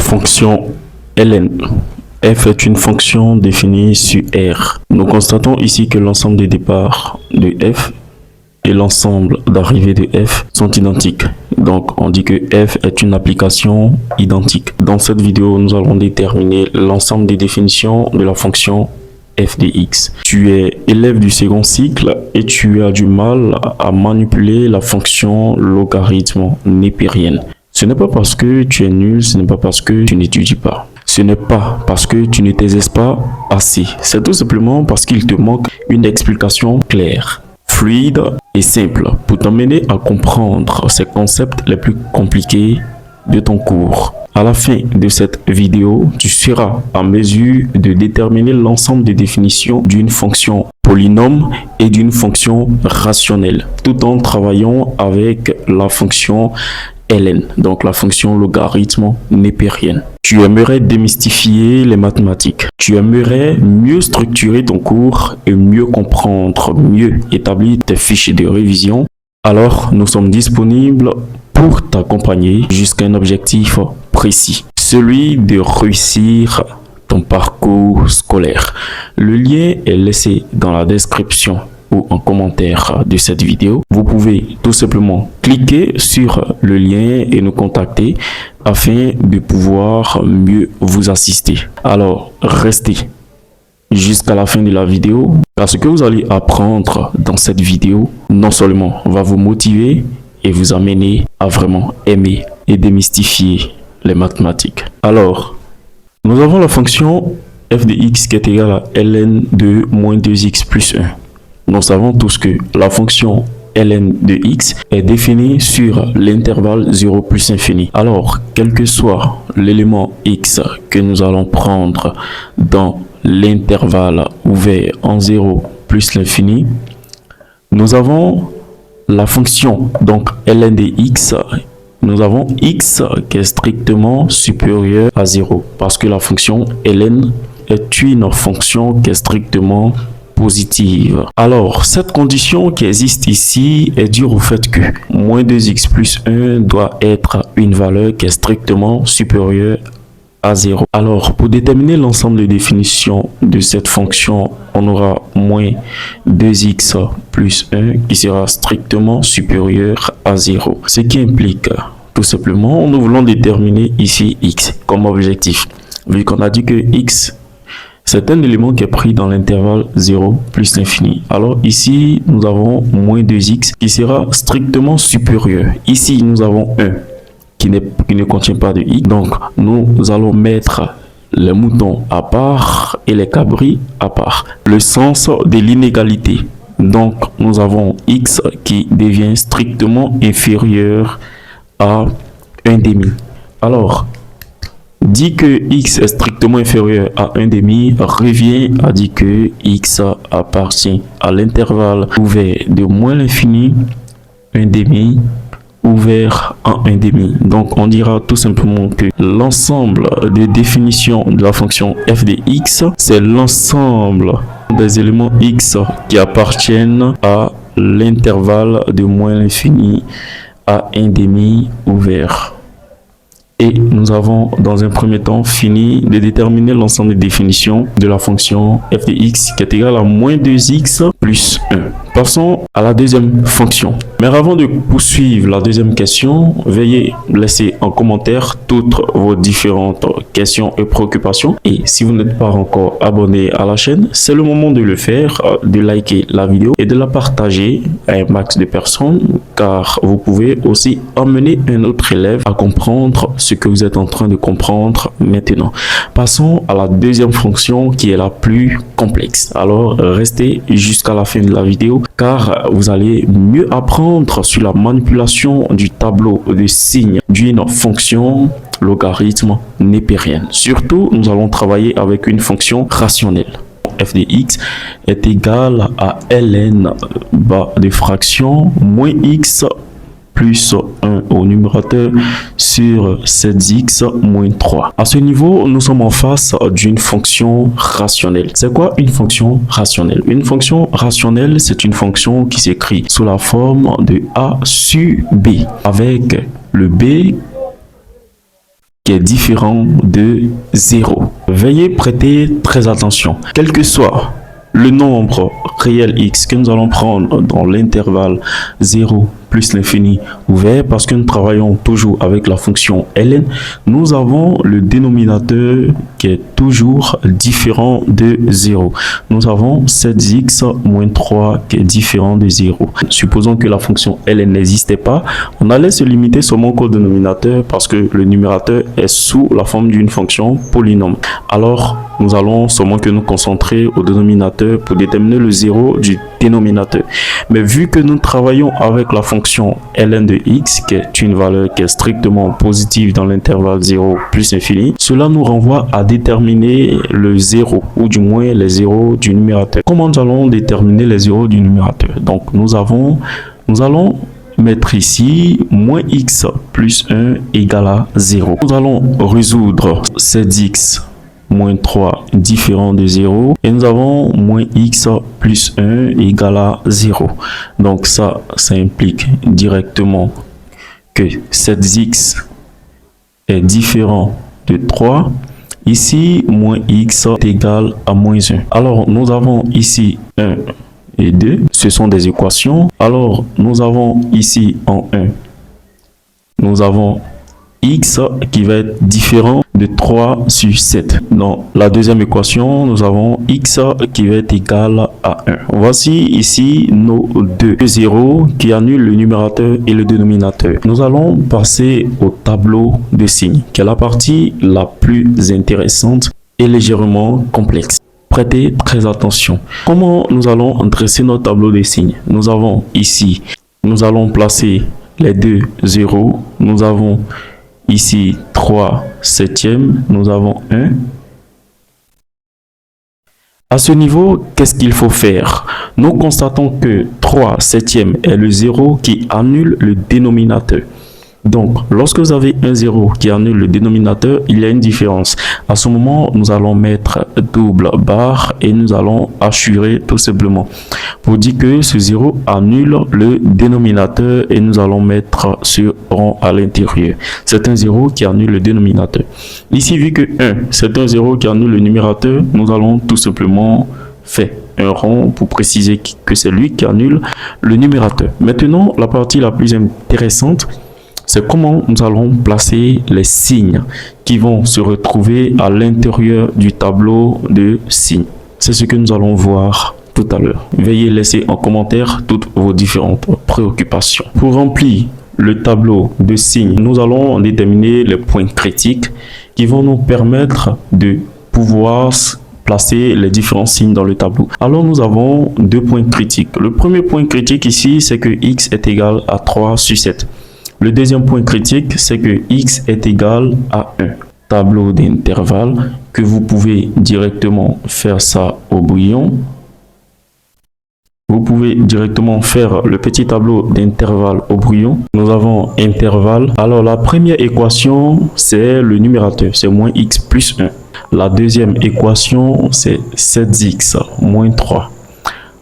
Fonction ln. F est une fonction définie sur R. Nous constatons ici que l'ensemble des départs de F et l'ensemble d'arrivées de F sont identiques. Donc, on dit que F est une application identique. Dans cette vidéo, nous allons déterminer l'ensemble des définitions de la fonction f de x. Tu es élève du second cycle et tu as du mal à manipuler la fonction logarithme népérienne. Ce n'est pas parce que tu es nul, ce n'est pas parce que tu n'étudies pas. Ce n'est pas parce que tu ne t'exerces pas assez. C'est tout simplement parce qu'il te manque une explication claire, fluide et simple pour t'amener à comprendre ces concepts les plus compliqués de ton cours. À la fin de cette vidéo, tu seras en mesure de déterminer l'ensemble des définitions d'une fonction polynôme et d'une fonction rationnelle, tout en travaillant avec la fonction ln, donc la fonction logarithme népérienne. Tu aimerais démystifier les mathématiques. Tu aimerais mieux structurer ton cours et mieux comprendre, mieux établir tes fiches de révision. Alors, nous sommes disponibles pour t'accompagner jusqu'à un objectif précis, celui de réussir ton parcours scolaire. Le lien est laissé dans la description ou en commentaire de cette vidéo. Vous pouvez tout simplement cliquer sur le lien et nous contacter afin de pouvoir mieux vous assister. Alors, restez jusqu'à la fin de la vidéo, car ce que vous allez apprendre dans cette vidéo, non seulement va vous motiver et vous amener à vraiment aimer et démystifier les mathématiques. Alors, nous avons la fonction f de x qui est égale à ln de moins 2x plus 1. Nous savons tous que la fonction ln de x est définie sur l'intervalle 0 plus infini. Alors, quel que soit l'élément x que nous allons prendre dans l'intervalle ouvert en 0 plus l'infini, nous avons la fonction, donc ln de x, nous avons x qui est strictement supérieur à 0, parce que la fonction ln est une fonction qui est strictement positive. Alors, cette condition qui existe ici est due au fait que moins 2x plus 1 doit être une valeur qui est strictement supérieure à 0. Alors, pour déterminer l'ensemble des définitions de cette fonction, on aura moins 2x plus 1 qui sera strictement supérieur à 0. Ce qui implique, tout simplement, nous voulons déterminer ici x comme objectif. Vu qu'on a dit que x, c'est un élément qui est pris dans l'intervalle 0 plus l'infini. Alors ici, nous avons moins 2x qui sera strictement supérieur. Ici, nous avons 1 qui ne contient pas de x. Donc, nous allons mettre les moutons à part et les cabris à part. Le sens de l'inégalité. Donc, nous avons x qui devient strictement inférieur à 1,5. Alors, dit que x est strictement inférieur à 1,5 revient à dire que x appartient à l'intervalle ouvert de moins l'infini, 1,5 ouvert en 1,5. Donc, on dira tout simplement que l'ensemble des définitions de la fonction f de x, c'est l'ensemble des éléments x qui appartiennent à l'intervalle de moins l'infini à 1,5 ouvert. Et nous avons dans un premier temps fini de déterminer l'ensemble des définitions de la fonction f de x qui est égale à moins 2x plus 1. Passons à la deuxième fonction. Mais avant de poursuivre la deuxième question, veuillez laisser en commentaire toutes vos différentes questions et préoccupations. Et si vous n'êtes pas encore abonné à la chaîne, c'est le moment de le faire, de liker la vidéo et de la partager à un max de personnes, car vous pouvez aussi emmener un autre élève à comprendre ce que vous êtes en train de comprendre maintenant. Passons à la deuxième fonction qui est la plus complexe. Alors, restez jusqu'à la fin de la vidéo car vous allez mieux apprendre sur la manipulation du tableau de signes d'une fonction logarithme népérienne. Surtout, nous allons travailler avec une fonction rationnelle. F de x est égal à ln bas de fraction moins x plus 1 au numérateur sur 7x moins 3. À ce niveau, nous sommes en face d'une fonction rationnelle. C'est quoi une fonction rationnelle? Une fonction rationnelle, c'est une fonction qui s'écrit sous la forme de a sur b, avec le b qui est différent de 0. Veuillez prêter très attention. Quel que soit le nombre réel x que nous allons prendre dans l'intervalle 0 plus l'infini ouvert, parce que nous travaillons toujours avec la fonction ln, nous avons le dénominateur qui est toujours différent de 0. Nous avons 7x moins 3 qui est différent de 0. Supposons que la fonction ln n'existait pas, on allait se limiter seulement au dénominateur parce que le numérateur est sous la forme d'une fonction polynôme. Alors, nous allons seulement que nous concentrer au dénominateur pour déterminer le 0 du dénominateur. Mais vu que nous travaillons avec la fonction ln de x, qui est une valeur qui est strictement positive dans l'intervalle 0 plus infini, cela nous renvoie à déterminer le 0, ou du moins les 0 du numérateur. Comment nous allons déterminer les 0 du numérateur? Donc, nous allons mettre ici moins x plus 1 égale à 0. Nous allons résoudre 7x moins 3 différent de 0 et nous avons moins x plus 1 égale à 0. Donc ça implique directement que 7x est différent de 3. Ici, moins x est égal à moins 1. Alors, nous avons ici 1 et 2. Ce sont des équations. Alors, nous avons ici en 1, nous avons x qui va être différent de 3 sur 7. Dans la deuxième équation, nous avons x qui va être égal à 1. Voici ici nos deux zéros qui annulent le numérateur et le dénominateur. Nous allons passer au tableau de signes, qui est la partie la plus intéressante et légèrement complexe. Prêtez très attention. Comment nous allons dresser notre tableau de signes? Nous avons ici, nous allons placer les deux zéros. Nous avons ici 3 septièmes, nous avons 1. À ce niveau, qu'est-ce qu'il faut faire? Nous constatons que 3 septièmes est le 0 qui annule le dénominateur. Donc, lorsque vous avez un 0 qui annule le dénominateur, il y a une différence. À ce moment, nous allons mettre double barre et nous allons assurer tout simplement pour dire que ce 0 annule le dénominateur et nous allons mettre ce rond à l'intérieur. C'est un 0 qui annule le dénominateur. Ici, vu que 1, c'est un 0 qui annule le numérateur, nous allons tout simplement faire un rond pour préciser que c'est lui qui annule le numérateur. Maintenant, la partie la plus intéressante, c'est comment nous allons placer les signes qui vont se retrouver à l'intérieur du tableau de signes. C'est ce que nous allons voir tout à l'heure. Veuillez laisser en commentaire toutes vos différentes préoccupations. Pour remplir le tableau de signes, nous allons déterminer les points critiques qui vont nous permettre de pouvoir placer les différents signes dans le tableau. Alors nous avons deux points critiques. Le premier point critique ici, c'est que x est égal à 3 sur 7. Le deuxième point critique, c'est que x est égal à 1. Tableau d'intervalle que vous pouvez directement faire ça au brouillon. Vous pouvez directement faire le petit tableau d'intervalle au brouillon. Nous avons intervalle. Alors la première équation, c'est le numérateur, c'est moins x plus 1. La deuxième équation, c'est 7x moins 3.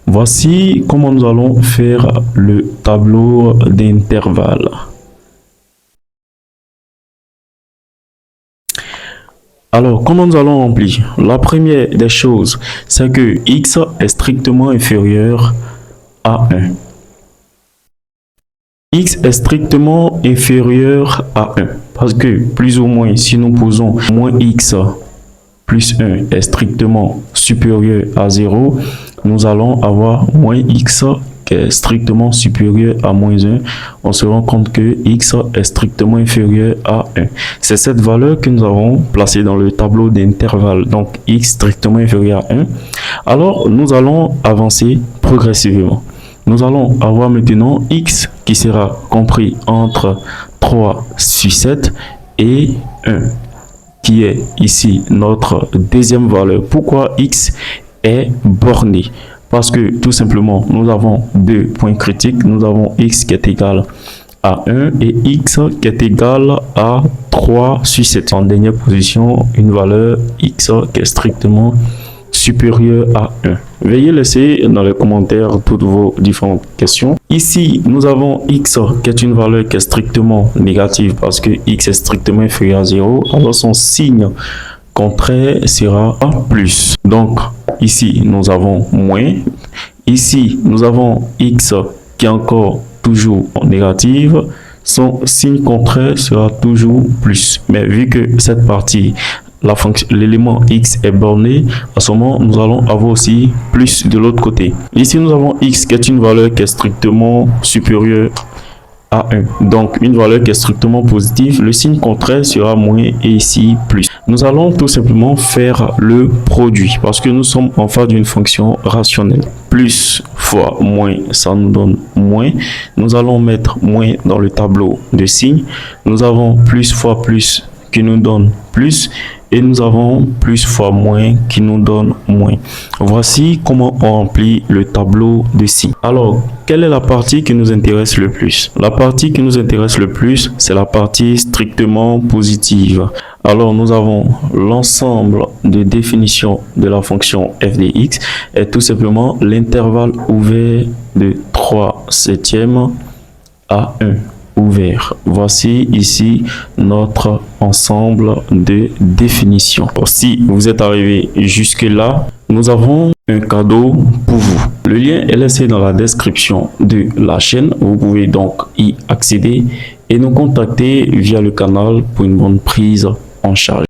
Voici comment nous allons faire le tableau d'intervalle. Alors, comment nous allons remplir? La première des choses, c'est que x est strictement inférieur à 1. X est strictement inférieur à 1. Parce que, plus ou moins, si nous posons moins x plus 1 est strictement supérieur à 0, nous allons avoir moins x qui est strictement supérieur à moins 1, on se rend compte que x est strictement inférieur à 1. C'est cette valeur que nous avons placée dans le tableau d'intervalle, donc x strictement inférieur à 1. Alors, nous allons avancer progressivement. Nous allons avoir maintenant x qui sera compris entre 3 sur 7 et 1, qui est ici notre deuxième valeur. Pourquoi x est borné? Parce que tout simplement, nous avons deux points critiques. Nous avons x qui est égal à 1 et x qui est égal à 3 sur 7. En dernière position, une valeur x qui est strictement supérieur à 1. Veuillez laisser dans les commentaires toutes vos différentes questions. Ici, nous avons x qui est une valeur qui est strictement négative parce que x est strictement inférieur à 0. Alors son signe contraire sera plus. Donc, ici, nous avons moins. Ici, nous avons x qui est encore toujours négative. Son signe contraire sera toujours plus. Mais vu que cette partie, l'élément x est borné, à ce moment, nous allons avoir aussi plus de l'autre côté. Ici, nous avons x qui est une valeur qui est strictement supérieure à 1. Donc, une valeur qui est strictement positive, le signe contraire sera moins et ici plus. Nous allons tout simplement faire le produit parce que nous sommes en face d'une fonction rationnelle. Plus fois moins, ça nous donne moins. Nous allons mettre moins dans le tableau de signes. Nous avons plus fois plus qui nous donne plus et nous avons plus fois moins qui nous donne moins. Voici comment on remplit le tableau de signes. Alors, quelle est la partie qui nous intéresse le plus? La partie qui nous intéresse le plus, c'est la partie strictement positive. Alors, nous avons l'ensemble de définition de la fonction f de x est tout simplement l'intervalle ouvert de 3/7 à 1. Ouvert. Voici ici notre ensemble de définitions. Si vous êtes arrivé jusque là, nous avons un cadeau pour vous. Le lien est laissé dans la description de la chaîne. Vous pouvez donc y accéder et nous contacter via le canal pour une bonne prise en charge.